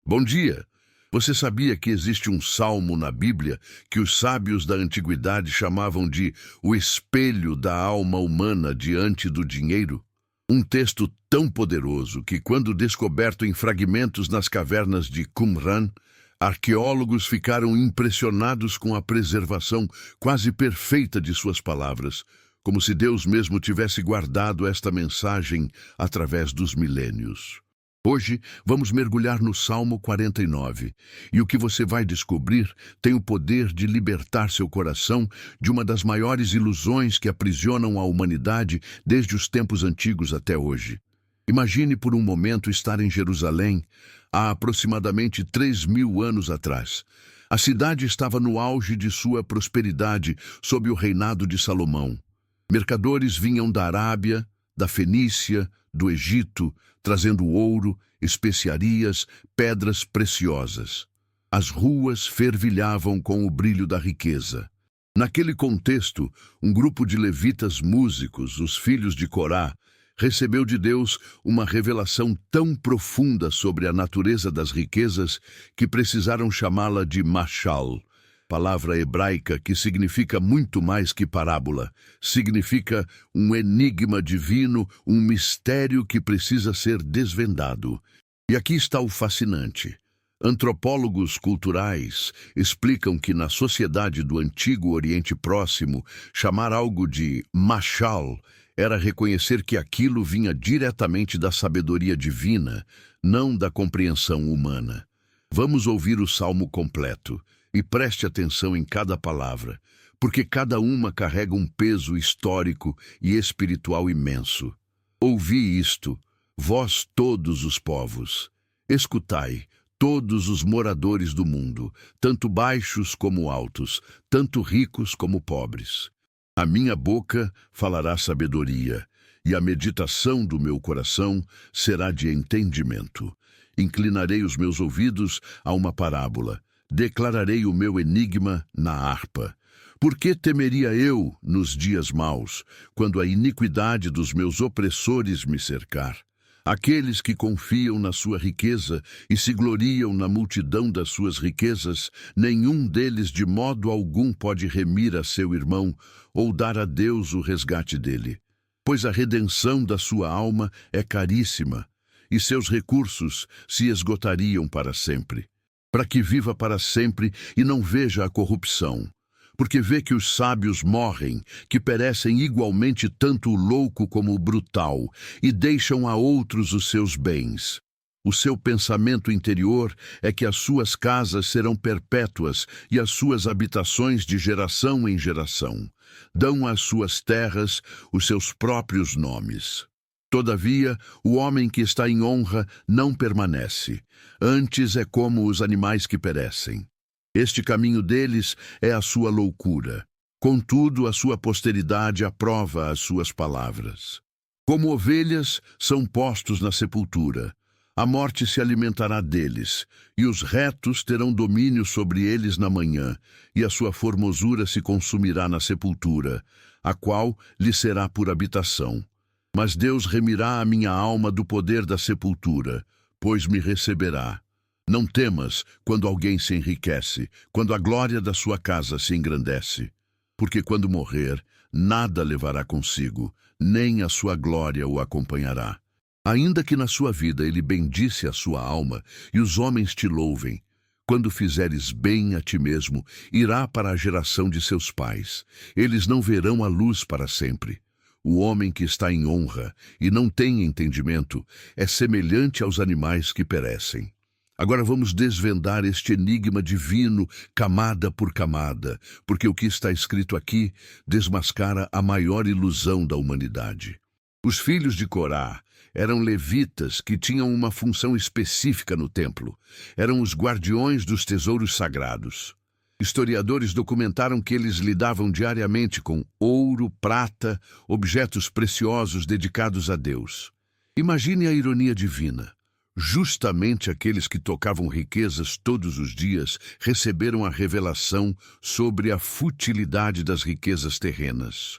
Bom dia! Você sabia que existe um salmo na Bíblia que os sábios da antiguidade chamavam de o espelho da alma humana diante do dinheiro? Um texto tão poderoso que, quando descoberto em fragmentos nas cavernas de Qumran, arqueólogos ficaram impressionados com a preservação quase perfeita de suas palavras, como se Deus mesmo tivesse guardado esta mensagem através dos milênios. Hoje, vamos mergulhar no Salmo 49, e o que você vai descobrir tem o poder de libertar seu coração de uma das maiores ilusões que aprisionam a humanidade desde os tempos antigos até hoje. Imagine por um momento estar em Jerusalém, há aproximadamente 3.000 anos atrás. A cidade estava no auge de sua prosperidade sob o reinado de Salomão. Mercadores vinham da Arábia, da Fenícia, do Egito, trazendo ouro, especiarias, pedras preciosas. As ruas fervilhavam com o brilho da riqueza. Naquele contexto, um grupo de levitas músicos, os filhos de Corá, recebeu de Deus uma revelação tão profunda sobre a natureza das riquezas que precisaram chamá-la de mashal, palavra hebraica que significa muito mais que parábola. Significa um enigma divino, um mistério que precisa ser desvendado. E aqui está o fascinante. Antropólogos culturais explicam que na sociedade do antigo Oriente Próximo, chamar algo de mashal era reconhecer que aquilo vinha diretamente da sabedoria divina, não da compreensão humana. Vamos ouvir o salmo completo. E preste atenção em cada palavra, porque cada uma carrega um peso histórico e espiritual imenso. Ouvi isto, vós todos os povos. Escutai, todos os moradores do mundo, tanto baixos como altos, tanto ricos como pobres. A minha boca falará sabedoria, e a meditação do meu coração será de entendimento. Inclinarei os meus ouvidos a uma parábola. Declararei o meu enigma na harpa. Por que temeria eu nos dias maus, quando a iniquidade dos meus opressores me cercar? Aqueles que confiam na sua riqueza e se gloriam na multidão das suas riquezas, nenhum deles de modo algum pode remir a seu irmão ou dar a Deus o resgate dele. Pois a redenção da sua alma é caríssima, e seus recursos se esgotariam para sempre. Para que viva para sempre e não veja a corrupção, porque vê que os sábios morrem, que perecem igualmente tanto o louco como o brutal, e deixam a outros os seus bens. O seu pensamento interior é que as suas casas serão perpétuas e as suas habitações de geração em geração. Dão às suas terras os seus próprios nomes. Todavia, o homem que está em honra não permanece. Antes é como os animais que perecem. Este caminho deles é a sua loucura. Contudo, a sua posteridade aprova as suas palavras. Como ovelhas, são postos na sepultura. A morte se alimentará deles, e os retos terão domínio sobre eles na manhã, e a sua formosura se consumirá na sepultura, a qual lhe será por habitação. Mas Deus remirá a minha alma do poder da sepultura, pois me receberá. Não temas quando alguém se enriquece, quando a glória da sua casa se engrandece. Porque quando morrer, nada levará consigo, nem a sua glória o acompanhará. Ainda que na sua vida ele bendisse a sua alma, e os homens te louvem, quando fizeres bem a ti mesmo, irá para a geração de seus pais. Eles não verão a luz para sempre. O homem que está em honra e não tem entendimento é semelhante aos animais que perecem. Agora vamos desvendar este enigma divino, camada por camada, porque o que está escrito aqui desmascara a maior ilusão da humanidade. Os filhos de Corá eram levitas que tinham uma função específica no templo. Eram os guardiões dos tesouros sagrados. Historiadores documentaram que eles lidavam diariamente com ouro, prata, objetos preciosos dedicados a Deus. Imagine a ironia divina. Justamente aqueles que tocavam riquezas todos os dias receberam a revelação sobre a futilidade das riquezas terrenas.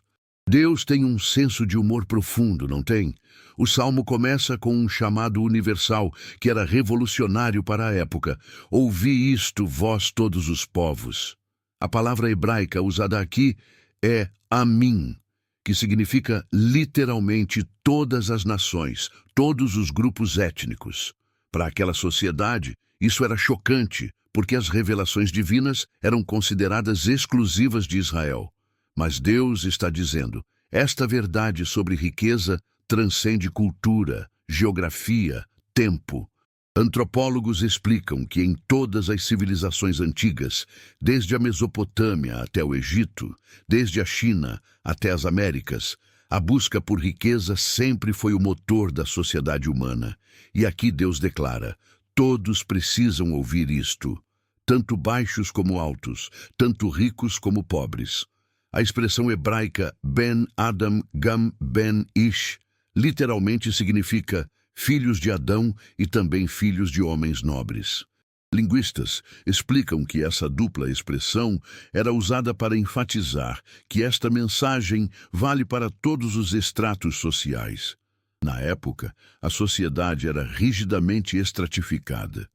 Deus tem um senso de humor profundo, não tem? O Salmo começa com um chamado universal, que era revolucionário para a época. Ouvi isto, vós todos os povos. A palavra hebraica usada aqui é amim, que significa literalmente todas as nações, todos os grupos étnicos. Para aquela sociedade, isso era chocante, porque as revelações divinas eram consideradas exclusivas de Israel. Mas Deus está dizendo, esta verdade sobre riqueza transcende cultura, geografia, tempo. Antropólogos explicam que em todas as civilizações antigas, desde a Mesopotâmia até o Egito, desde a China até as Américas, a busca por riqueza sempre foi o motor da sociedade humana. E aqui Deus declara, todos precisam ouvir isto, tanto baixos como altos, tanto ricos como pobres. A expressão hebraica Ben Adam Gam Ben Ish literalmente significa filhos de Adão e também filhos de homens nobres. Linguistas explicam que essa dupla expressão era usada para enfatizar que esta mensagem vale para todos os estratos sociais. Na época, a sociedade era rigidamente estratificada.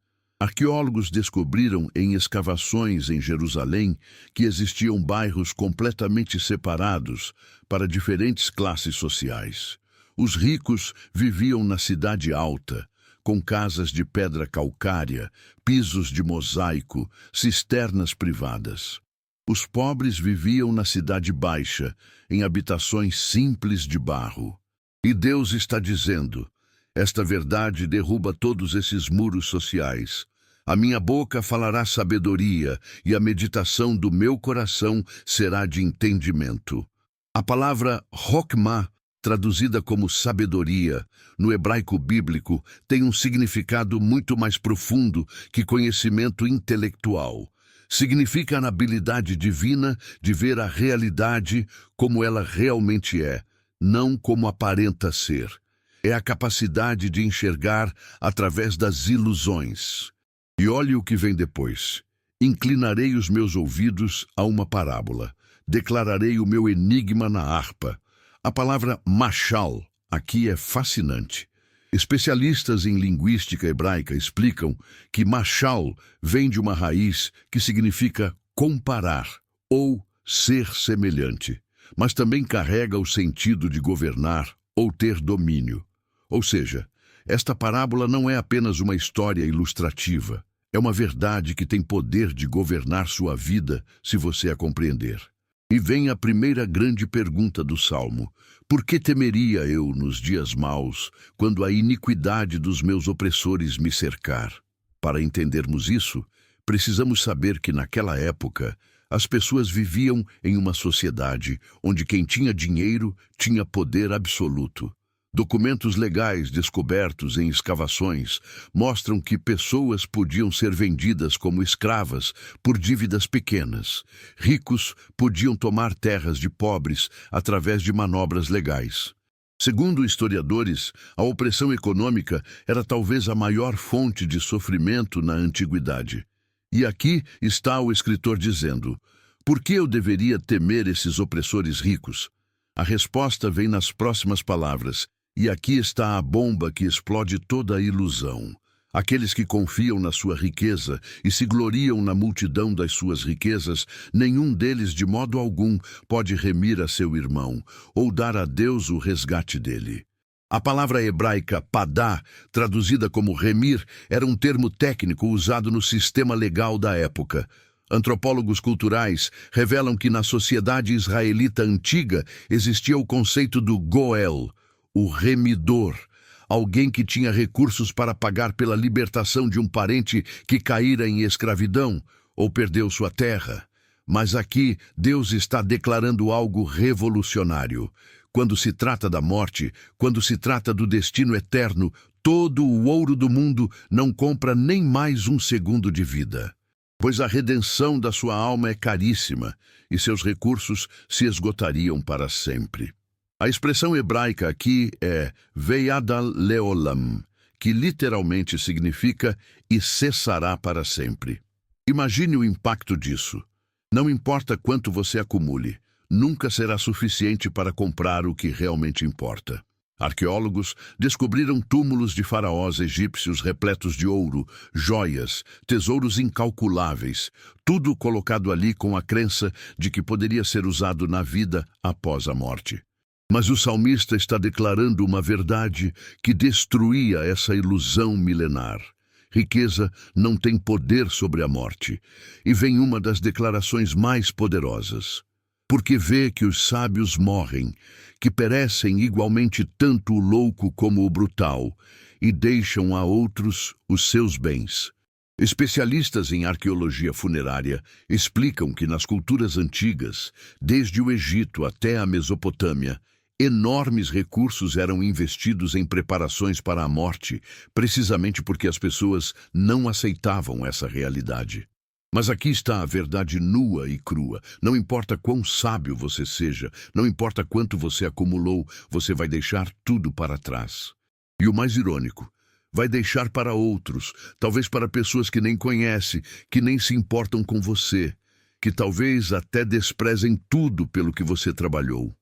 Arqueólogos descobriram em escavações em Jerusalém que existiam bairros completamente separados para diferentes classes sociais. Os ricos viviam na cidade alta, com casas de pedra calcária, pisos de mosaico, cisternas privadas. Os pobres viviam na cidade baixa, em habitações simples de barro. E Deus está dizendo, esta verdade derruba todos esses muros sociais. A minha boca falará sabedoria e a meditação do meu coração será de entendimento. A palavra Hokmah, traduzida como sabedoria, no hebraico bíblico, tem um significado muito mais profundo que conhecimento intelectual. Significa a habilidade divina de ver a realidade como ela realmente é, não como aparenta ser. É a capacidade de enxergar através das ilusões. E olhe o que vem depois. Inclinarei os meus ouvidos a uma parábola. Declararei o meu enigma na harpa. A palavra mashal aqui é fascinante. Especialistas em linguística hebraica explicam que mashal vem de uma raiz que significa comparar ou ser semelhante, mas também carrega o sentido de governar ou ter domínio. Ou seja, esta parábola não é apenas uma história ilustrativa, é uma verdade que tem poder de governar sua vida se você a compreender. E vem a primeira grande pergunta do Salmo: por que temeria eu nos dias maus, quando a iniquidade dos meus opressores me cercar? Para entendermos isso, precisamos saber que naquela época, as pessoas viviam em uma sociedade onde quem tinha dinheiro tinha poder absoluto. Documentos legais descobertos em escavações mostram que pessoas podiam ser vendidas como escravas por dívidas pequenas. Ricos podiam tomar terras de pobres através de manobras legais. Segundo historiadores, a opressão econômica era talvez a maior fonte de sofrimento na antiguidade. E aqui está o escritor dizendo: por que eu deveria temer esses opressores ricos? A resposta vem nas próximas palavras. E aqui está a bomba que explode toda a ilusão. Aqueles que confiam na sua riqueza e se gloriam na multidão das suas riquezas, nenhum deles de modo algum pode remir a seu irmão ou dar a Deus o resgate dele. A palavra hebraica padá, traduzida como remir, era um termo técnico usado no sistema legal da época. Antropólogos culturais revelam que na sociedade israelita antiga existia o conceito do goel, o remidor, alguém que tinha recursos para pagar pela libertação de um parente que caíra em escravidão ou perdeu sua terra. Mas aqui Deus está declarando algo revolucionário. Quando se trata da morte, quando se trata do destino eterno, todo o ouro do mundo não compra nem mais um segundo de vida. Pois a redenção da sua alma é caríssima e seus recursos se esgotariam para sempre. A expressão hebraica aqui é Veyadal Leolam, que literalmente significa e cessará para sempre. Imagine o impacto disso. Não importa quanto você acumule, nunca será suficiente para comprar o que realmente importa. Arqueólogos descobriram túmulos de faraós egípcios repletos de ouro, joias, tesouros incalculáveis, tudo colocado ali com a crença de que poderia ser usado na vida após a morte. Mas o salmista está declarando uma verdade que destruía essa ilusão milenar. Riqueza não tem poder sobre a morte. E vem uma das declarações mais poderosas. Porque vê que os sábios morrem, que perecem igualmente tanto o louco como o brutal, e deixam a outros os seus bens. Especialistas em arqueologia funerária explicam que nas culturas antigas, desde o Egito até a Mesopotâmia, enormes recursos eram investidos em preparações para a morte, precisamente porque as pessoas não aceitavam essa realidade. Mas aqui está a verdade nua e crua. Não importa quão sábio você seja, não importa quanto você acumulou, você vai deixar tudo para trás. E o mais irônico, vai deixar para outros, talvez para pessoas que nem conhece, que nem se importam com você, que talvez até desprezem tudo pelo que você trabalhou.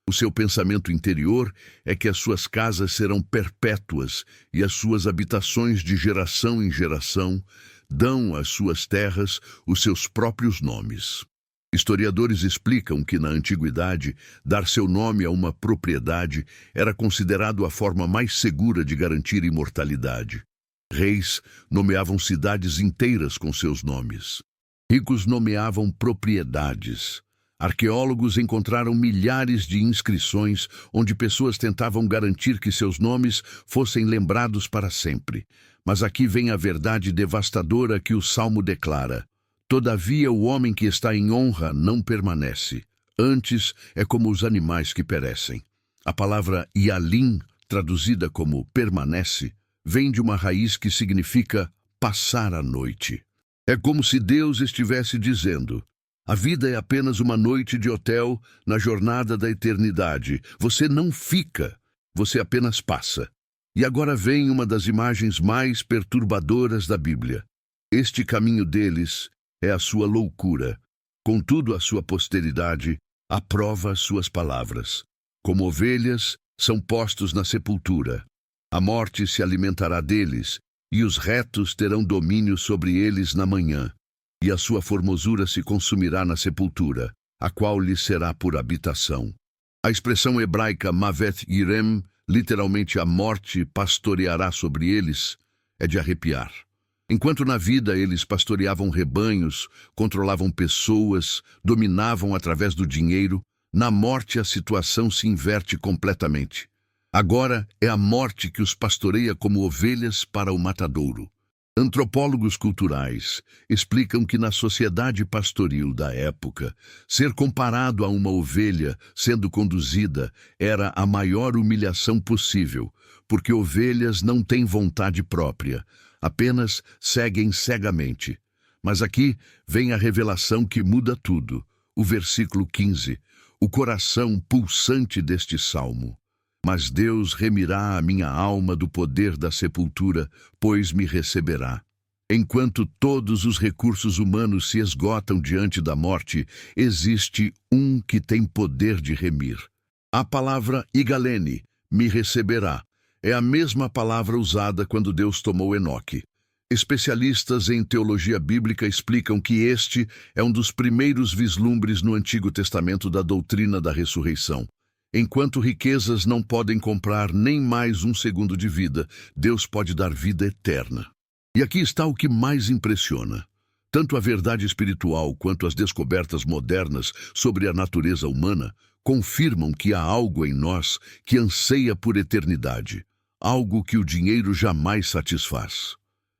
O seu pensamento interior é que as suas casas serão perpétuas e as suas habitações de geração em geração dão às suas terras os seus próprios nomes. Historiadores explicam que na antiguidade, dar seu nome a uma propriedade era considerado a forma mais segura de garantir imortalidade. Reis nomeavam cidades inteiras com seus nomes. Ricos nomeavam propriedades. Arqueólogos encontraram milhares de inscrições onde pessoas tentavam garantir que seus nomes fossem lembrados para sempre. Mas aqui vem a verdade devastadora que o Salmo declara. Todavia o homem que está em honra não permanece. Antes é como os animais que perecem. A palavra yalim, traduzida como permanece, vem de uma raiz que significa passar a noite. É como se Deus estivesse dizendo: a vida é apenas uma noite de hotel na jornada da eternidade. Você não fica, você apenas passa. E agora vem uma das imagens mais perturbadoras da Bíblia. Este caminho deles é a sua loucura. Contudo, a sua posteridade aprova as suas palavras. Como ovelhas, são postos na sepultura. A morte se alimentará deles, e os retos terão domínio sobre eles na manhã. E a sua formosura se consumirá na sepultura, a qual lhes será por habitação. A expressão hebraica Mavet Yirem, literalmente a morte pastoreará sobre eles, é de arrepiar. Enquanto na vida eles pastoreavam rebanhos, controlavam pessoas, dominavam através do dinheiro, na morte a situação se inverte completamente. Agora é a morte que os pastoreia como ovelhas para o matadouro. Antropólogos culturais explicam que na sociedade pastoril da época, ser comparado a uma ovelha sendo conduzida era a maior humilhação possível, porque ovelhas não têm vontade própria, apenas seguem cegamente. Mas aqui vem a revelação que muda tudo. O versículo 15, o coração pulsante deste salmo. Mas Deus remirá a minha alma do poder da sepultura, pois me receberá. Enquanto todos os recursos humanos se esgotam diante da morte, existe um que tem poder de remir. A palavra igalene, me receberá, é a mesma palavra usada quando Deus tomou Enoque. Especialistas em teologia bíblica explicam que este é um dos primeiros vislumbres no Antigo Testamento da doutrina da ressurreição. Enquanto riquezas não podem comprar nem mais um segundo de vida, Deus pode dar vida eterna. E aqui está o que mais impressiona. Tanto a verdade espiritual quanto as descobertas modernas sobre a natureza humana confirmam que há algo em nós que anseia por eternidade, algo que o dinheiro jamais satisfaz.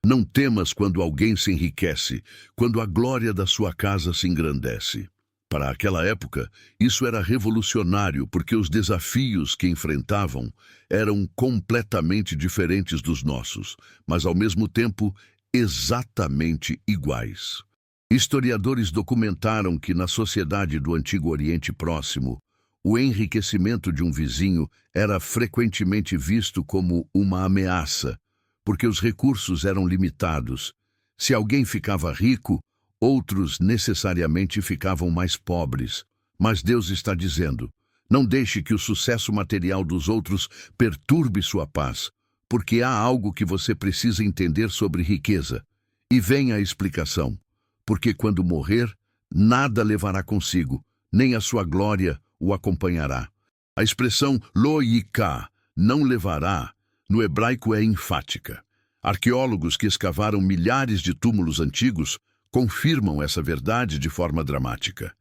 Não temas quando alguém se enriquece, quando a glória da sua casa se engrandece. Para aquela época, isso era revolucionário porque os desafios que enfrentavam eram completamente diferentes dos nossos, mas ao mesmo tempo exatamente iguais. Historiadores documentaram que na sociedade do Antigo Oriente Próximo, o enriquecimento de um vizinho era frequentemente visto como uma ameaça, porque os recursos eram limitados. Se alguém ficava rico, outros necessariamente ficavam mais pobres. Mas Deus está dizendo: não deixe que o sucesso material dos outros perturbe sua paz, porque há algo que você precisa entender sobre riqueza. E vem a explicação. Porque quando morrer, nada levará consigo, nem a sua glória o acompanhará. A expressão lo yika, não levará, no hebraico é enfática. Arqueólogos que escavaram milhares de túmulos antigos confirmam essa verdade de forma dramática.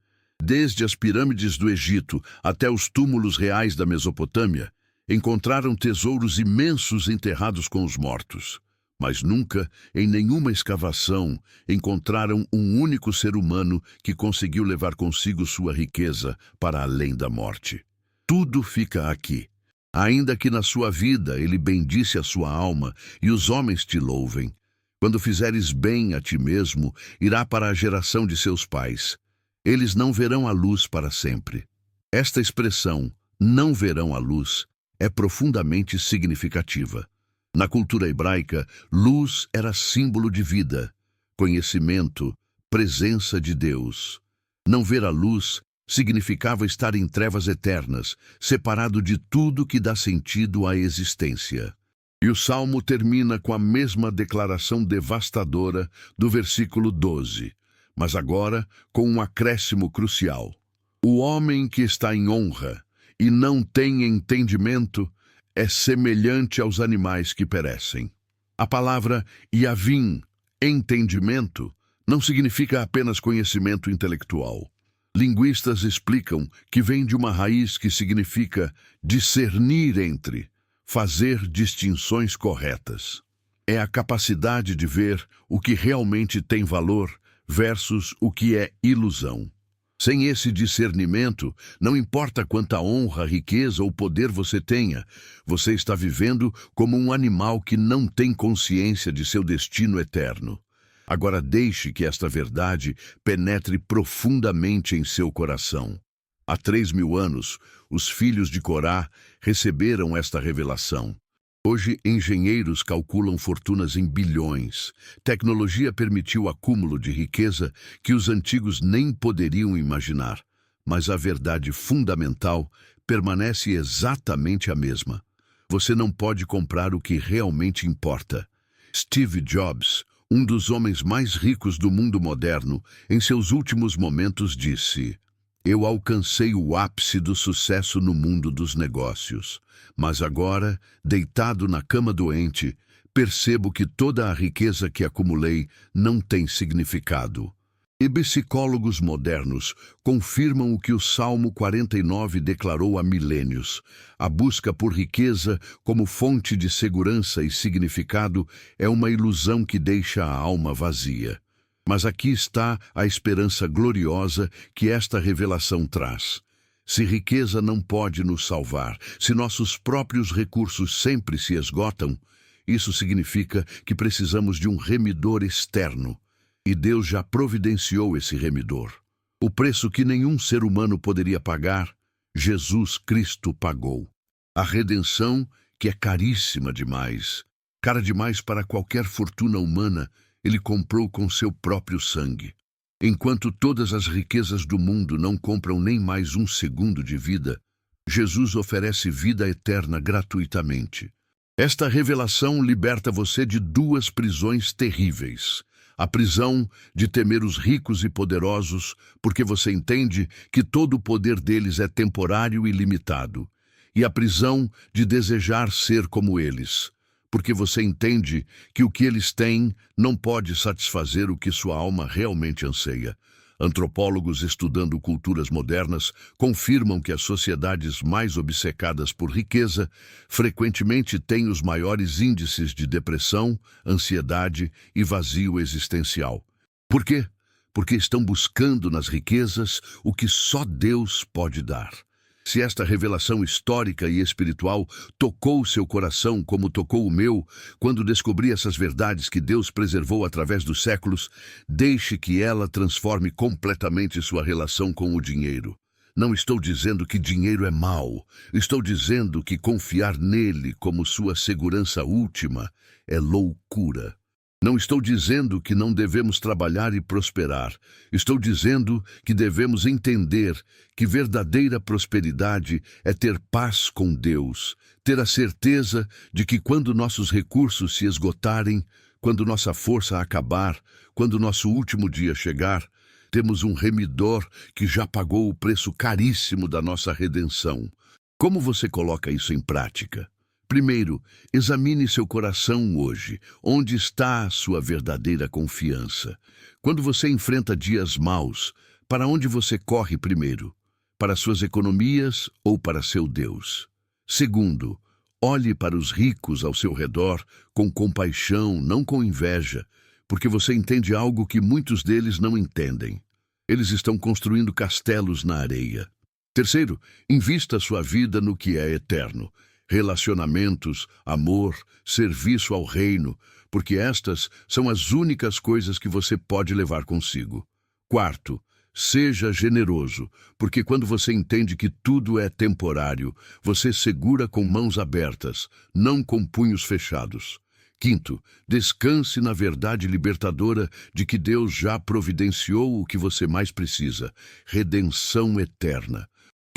Desde as pirâmides do Egito até os túmulos reais da Mesopotâmia, encontraram tesouros imensos enterrados com os mortos. Mas nunca, em nenhuma escavação, encontraram um único ser humano que conseguiu levar consigo sua riqueza para além da morte. Tudo fica aqui. Ainda que na sua vida ele bendisse a sua alma e os homens te louvem. Quando fizeres bem a ti mesmo, irá para a geração de seus pais. Eles não verão a luz para sempre. Esta expressão, não verão a luz, é profundamente significativa. Na cultura hebraica, luz era símbolo de vida, conhecimento, presença de Deus. Não ver a luz significava estar em trevas eternas, separado de tudo que dá sentido à existência. E o Salmo termina com a mesma declaração devastadora do versículo 12, mas agora com um acréscimo crucial. O homem que está em honra e não tem entendimento é semelhante aos animais que perecem. A palavra yavim, entendimento, não significa apenas conhecimento intelectual. Linguistas explicam que vem de uma raiz que significa discernir entre, fazer distinções corretas. É a capacidade de ver o que realmente tem valor versus o que é ilusão. Sem esse discernimento, não importa quanta honra, riqueza ou poder você tenha, você está vivendo como um animal que não tem consciência de seu destino eterno. Agora deixe que esta verdade penetre profundamente em seu coração. Há 3.000 anos, os filhos de Corá receberam esta revelação. Hoje, engenheiros calculam fortunas em bilhões. Tecnologia permitiu o acúmulo de riqueza que os antigos nem poderiam imaginar. Mas a verdade fundamental permanece exatamente a mesma. Você não pode comprar o que realmente importa. Steve Jobs, um dos homens mais ricos do mundo moderno, em seus últimos momentos disse: eu alcancei o ápice do sucesso no mundo dos negócios, mas agora, deitado na cama doente, percebo que toda a riqueza que acumulei não tem significado. E psicólogos modernos confirmam o que o Salmo 49 declarou há milênios. A busca por riqueza como fonte de segurança e significado é uma ilusão que deixa a alma vazia. Mas aqui está a esperança gloriosa que esta revelação traz. Se riqueza não pode nos salvar, se nossos próprios recursos sempre se esgotam, isso significa que precisamos de um remidor externo. E Deus já providenciou esse remidor. O preço que nenhum ser humano poderia pagar, Jesus Cristo pagou. A redenção, que é caríssima demais, cara demais para qualquer fortuna humana, Ele comprou com seu próprio sangue. Enquanto todas as riquezas do mundo não compram nem mais um segundo de vida, Jesus oferece vida eterna gratuitamente. Esta revelação liberta você de 2 prisões terríveis. A prisão de temer os ricos e poderosos, porque você entende que todo o poder deles é temporário e limitado. E a prisão de desejar ser como eles, porque você entende que o que eles têm não pode satisfazer o que sua alma realmente anseia. Antropólogos estudando culturas modernas confirmam que as sociedades mais obcecadas por riqueza frequentemente têm os maiores índices de depressão, ansiedade e vazio existencial. Por quê? Porque estão buscando nas riquezas o que só Deus pode dar. Se esta revelação histórica e espiritual tocou seu coração como tocou o meu, quando descobri essas verdades que Deus preservou através dos séculos, deixe que ela transforme completamente sua relação com o dinheiro. Não estou dizendo que dinheiro é mau, estou dizendo que confiar nele como sua segurança última é loucura. Não estou dizendo que não devemos trabalhar e prosperar. Estou dizendo que devemos entender que verdadeira prosperidade é ter paz com Deus, ter a certeza de que quando nossos recursos se esgotarem, quando nossa força acabar, quando nosso último dia chegar, temos um remidor que já pagou o preço caríssimo da nossa redenção. Como você coloca isso em prática? Primeiro, examine seu coração hoje. Onde está a sua verdadeira confiança? Quando você enfrenta dias maus, para onde você corre primeiro? Para suas economias ou para seu Deus? Segundo, olhe para os ricos ao seu redor com compaixão, não com inveja, porque você entende algo que muitos deles não entendem. Eles estão construindo castelos na areia. Terceiro, invista sua vida no que é eterno. Relacionamentos, amor, serviço ao reino, porque estas são as únicas coisas que você pode levar consigo. Quarto, seja generoso, porque quando você entende que tudo é temporário, você segura com mãos abertas, não com punhos fechados. Quinto, descanse na verdade libertadora de que Deus já providenciou o que você mais precisa, redenção eterna.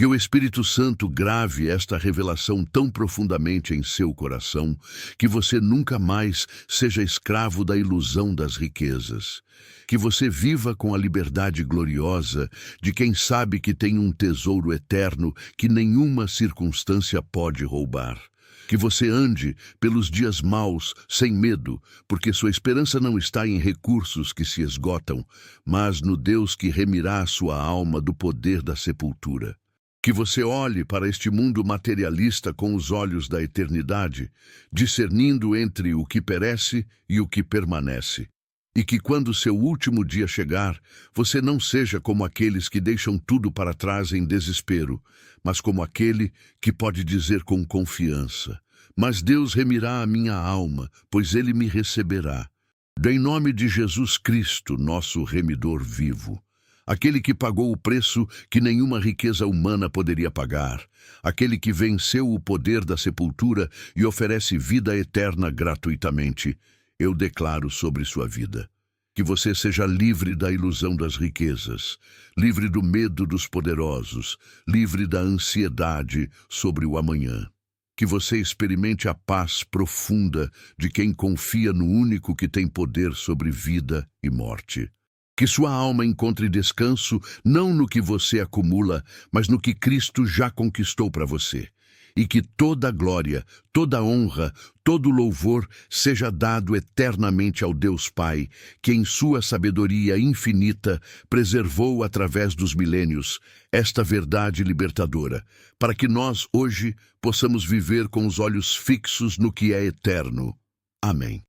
Que o Espírito Santo grave esta revelação tão profundamente em seu coração, que você nunca mais seja escravo da ilusão das riquezas. Que você viva com a liberdade gloriosa de quem sabe que tem um tesouro eterno que nenhuma circunstância pode roubar. Que você ande pelos dias maus sem medo, porque sua esperança não está em recursos que se esgotam, mas no Deus que remirá a sua alma do poder da sepultura. Que você olhe para este mundo materialista com os olhos da eternidade, discernindo entre o que perece e o que permanece. E que quando seu último dia chegar, você não seja como aqueles que deixam tudo para trás em desespero, mas como aquele que pode dizer com confiança: mas Deus remirá a minha alma, pois Ele me receberá. Em nome de Jesus Cristo, nosso remidor vivo. Aquele que pagou o preço que nenhuma riqueza humana poderia pagar, aquele que venceu o poder da sepultura e oferece vida eterna gratuitamente, eu declaro sobre sua vida. Que você seja livre da ilusão das riquezas, livre do medo dos poderosos, livre da ansiedade sobre o amanhã. Que você experimente a paz profunda de quem confia no único que tem poder sobre vida e morte. Que sua alma encontre descanso não no que você acumula, mas no que Cristo já conquistou para você. E que toda a glória, toda a honra, todo o louvor seja dado eternamente ao Deus Pai, que em sua sabedoria infinita preservou através dos milênios esta verdade libertadora, para que nós hoje possamos viver com os olhos fixos no que é eterno. Amém.